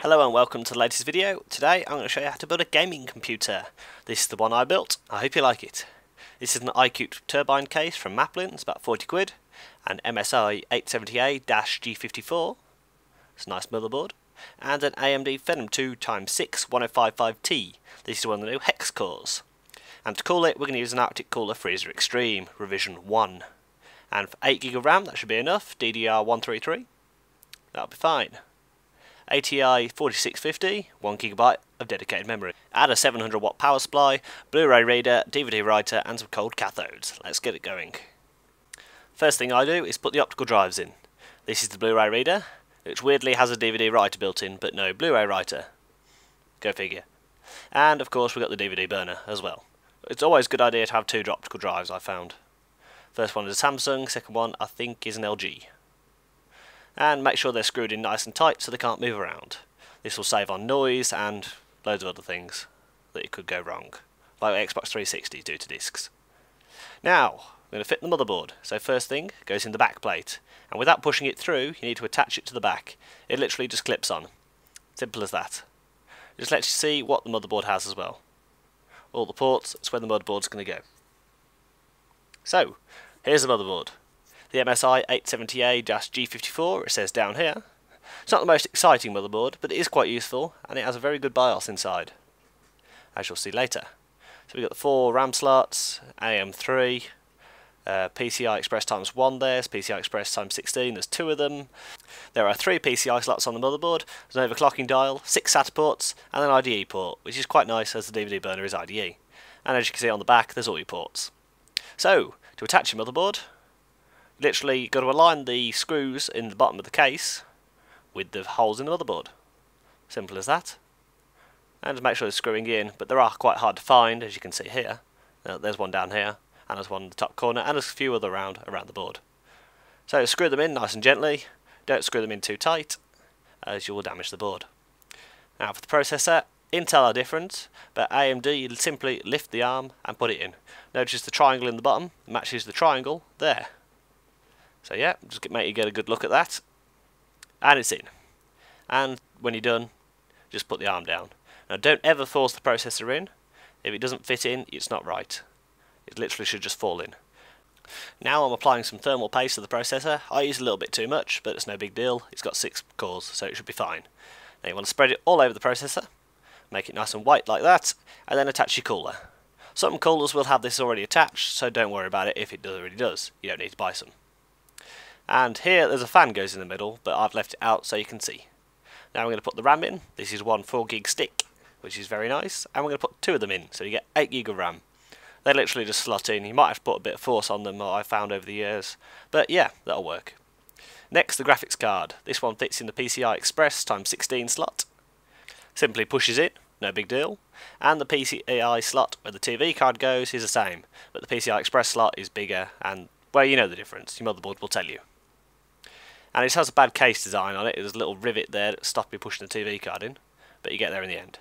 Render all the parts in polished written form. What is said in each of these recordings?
Hello and welcome to the latest video. Today I'm going to show you how to build a gaming computer. This is the one I built. I hope you like it. This is an iCute turbine case from Maplin, it's about 40 quid, an MSI 870A-G54, it's a nice motherboard, and an AMD Phenom II X6 1055T. This is one of the new hex cores. And to cool it, we're going to use an Arctic Cooler Freezer Extreme revision 1. And for 8GB of RAM, that should be enough, DDR133, that'll be fine. ATI 4650, 1GB of dedicated memory. Add a 700W power supply, Blu-ray reader, DVD writer and some cold cathodes. Let's get it going. First thing I do is put the optical drives in. This is the Blu-ray reader, which weirdly has a DVD writer built in, but no Blu-ray writer. Go figure. And of course we've got the DVD burner as well. It's always a good idea to have two optical drives, I found. First one is a Samsung, second one I think is an LG. And make sure they're screwed in nice and tight so they can't move around. This will save on noise and loads of other things that could go wrong, like Xbox 360 do to discs. Now, we're going to fit the motherboard. So first thing goes in the back plate, and without pushing it through, you need to attach it to the back. It literally just clips on. Simple as that. It just lets you see what the motherboard has as well. All the ports, that's where the motherboard's going to go. So, here's the motherboard. The MSI 870A-G54, it says down here. It's not the most exciting motherboard, but it is quite useful, and it has a very good BIOS inside, as you'll see later. So we've got the 4 RAM slots, AM3, PCI Express ×1 there's PCI Express ×16, there's 2 of them. There are 3 PCI slots on the motherboard, there's an overclocking dial, 6 SATA ports, and an IDE port, which is quite nice as the DVD burner is IDE. And as you can see on the back, there's all your ports. So, to attach your motherboard, literally you've got to align the screws in the bottom of the case with the holes in the motherboard. Simple as that. And just make sure they're screwing in, but they are quite hard to find, as you can see here. There's one down here, and there's one in the top corner, and there's a few other around the board. So screw them in nice and gently, don't screw them in too tight, as you will damage the board. Now for the processor, Intel are different, but AMD you'll simply lift the arm and put it in. Notice the triangle in the bottom matches the triangle there. So yeah, just make you get a good look at that. And it's in. And when you're done, just put the arm down. Now don't ever force the processor in. If it doesn't fit in, it's not right. It literally should just fall in. Now I'm applying some thermal paste to the processor. I use a little bit too much, but it's no big deal. It's got 6 cores, so it should be fine. Now you want to spread it all over the processor. Make it nice and white like that, and then attach your cooler. Some coolers will have this already attached, so don't worry about it if it already does. You don't need to buy some. And here there's a fan goes in the middle, but I've left it out so you can see. Now I'm going to put the RAM in. This is one 4GB stick, which is very nice, and we're going to put 2 of them in, so you get 8GB of RAM. They literally just slot in. You might have to put a bit of force on them, I found over the years, but yeah, that'll work. Next, the graphics card. This one fits in the PCI Express ×16 slot. Simply pushes it, no big deal. And the PCI slot where the TV card goes is the same, but the PCI Express slot is bigger, and well, you know the difference. Your motherboard will tell you. And it has a bad case design on it. There's a little rivet there that stops you pushing the TV card in, but you get there in the end.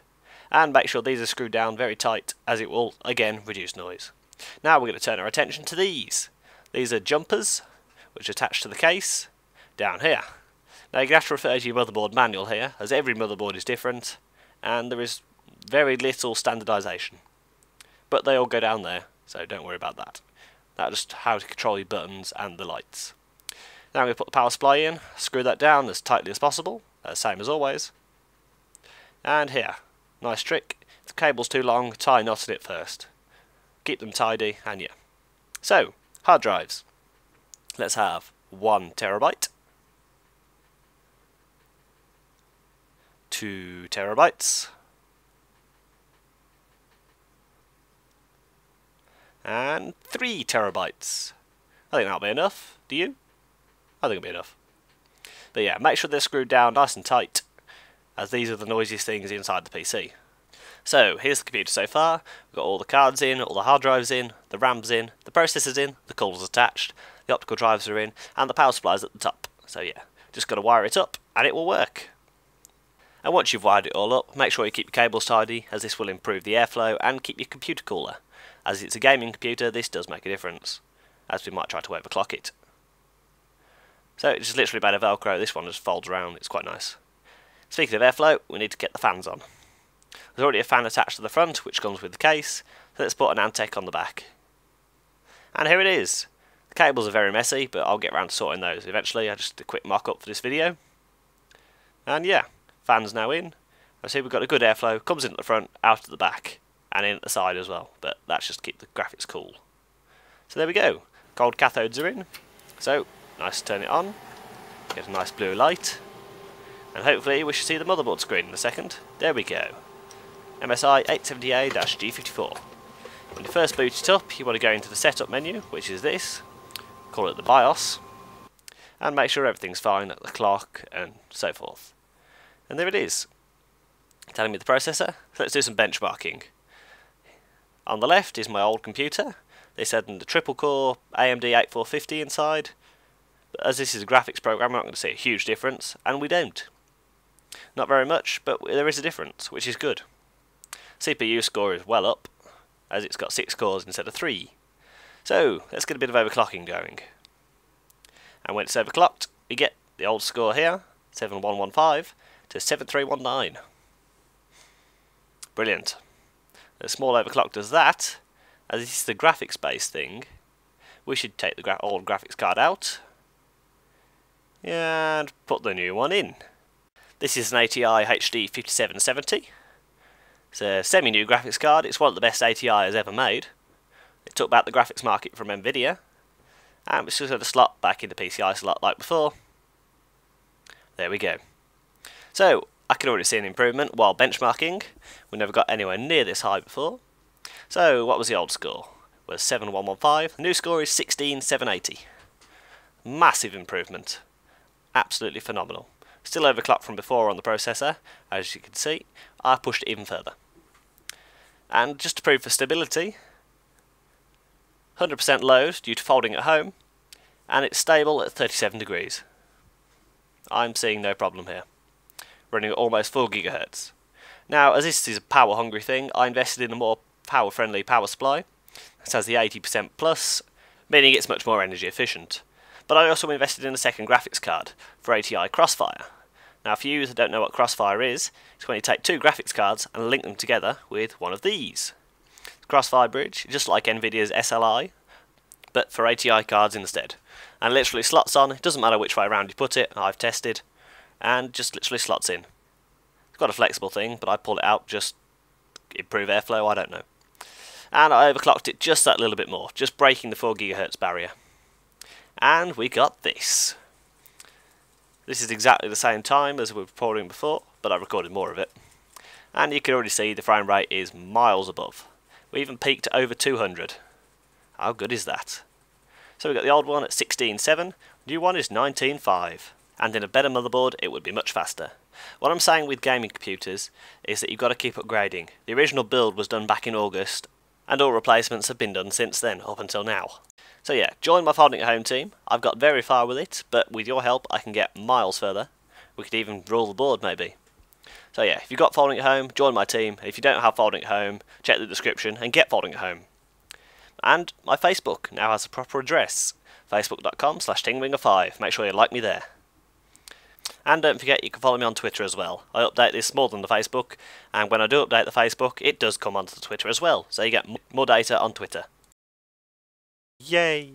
And make sure these are screwed down very tight, as it will again reduce noise. Now we're going to turn our attention to these. These are jumpers, which are attached to the case down here. Now you're going to have to refer to your motherboard manual here, as every motherboard is different, and there is very little standardisation. But they all go down there, so don't worry about that. That's just how to control your buttons and the lights. Now I'm going to put the power supply in, screw that down as tightly as possible, same as always. And here, nice trick, if the cable's too long, tie a knot in it first. Keep them tidy, and yeah. So, hard drives. Let's have 1 terabyte, 2 terabytes, and 3 terabytes. I think that'll be enough. Do you? I think it'll be enough. But yeah, make sure they're screwed down nice and tight, as these are the noisiest things inside the PC. So, here's the computer so far. We've got all the cards in, all the hard drives in, the RAM's in, the processor's in, the cooler's attached, the optical drives are in, and the power supply's at the top. So yeah, just got to wire it up, and it will work. And once you've wired it all up, make sure you keep your cables tidy, as this will improve the airflow and keep your computer cooler. As it's a gaming computer, this does make a difference, as we might try to overclock it. So it's just literally made of Velcro. This one just folds around. It's quite nice. Speaking of airflow, we need to get the fans on. There's already a fan attached to the front, which comes with the case. So let's put an Antec on the back. And here it is. The cables are very messy, but I'll get around to sorting those eventually. I just did a quick mock-up for this video. And yeah, fans now in. I see we've got a good airflow. Comes in at the front, out at the back, and in at the side as well. But that's just to keep the graphics cool. So there we go. Cold cathodes are in. So, nice to turn it on. Get a nice blue light. And hopefully we should see the motherboard screen in a second. There we go. MSI 870A-G54. When you first boot it up, you want to go into the setup menu, which is this. Call it the BIOS. And make sure everything's fine at the clock and so forth. And there it is. Telling me the processor. So let's do some benchmarking. On the left is my old computer. This had the triple core AMD 8450 inside. But as this is a graphics program, we're not going to see a huge difference, and we don't. Not very much, but there is a difference, which is good. CPU score is well up, as it's got 6 cores instead of 3. So, let's get a bit of overclocking going. And when it's overclocked, we get the old score here, 7115 to 7319. Brilliant. A small overclock does that. As this is the graphics based thing, we should take the old graphics card out and put the new one in. This is an ATI HD 5770. It's a semi-new graphics card. It's one of the best ATI has ever made. It took back the graphics market from Nvidia, and it's just got a slot back into PCI slot like before. There we go. So I can already see an improvement while benchmarking. We never got anywhere near this high before. So what was the old score? It was 7115. The new score is 16780. Massive improvement. Absolutely phenomenal. Still overclocked from before on the processor. As you can see, I pushed it even further. And just to prove for stability, 100% load due to folding at home, and it's stable at 37 degrees. I'm seeing no problem here. Running at almost 4 GHz. Now, as this is a power hungry thing, I invested in a more power friendly power supply. This has the 80% plus, meaning it's much more energy efficient. But I also invested in a second graphics card for ATI Crossfire. Now, for you that don't know what Crossfire is, it's when you take 2 graphics cards and link them together with one of these. The Crossfire bridge, just like Nvidia's SLI, but for ATI cards instead. And literally slots on, it doesn't matter which way around you put it, I've tested, and just literally slots in. It's got a flexible thing, but I pull it out just to improve airflow, I don't know. And I overclocked it just that little bit more, just breaking the 4 GHz barrier. And we got this. This is exactly the same time as we were recording before, but I recorded more of it. And you can already see the frame rate is miles above. We even peaked over 200. How good is that? So we got the old one at 16.7, new one is 19.5. And in a better motherboard it would be much faster. What I'm saying with gaming computers is that you've got to keep upgrading. The original build was done back in August, and all replacements have been done since then, up until now. So yeah, join my folding at home team. I've got very far with it, but with your help I can get miles further. We could even rule the board maybe. So yeah, if you've got folding at home, join my team. If you don't have folding at home, check the description and get folding at home. And my Facebook now has a proper address, facebook.com/tingwinger5. Make sure you like me there. And don't forget you can follow me on Twitter as well. I update this more than the Facebook, and when I do update the Facebook, it does come onto the Twitter as well, so you get more data on Twitter. Yay!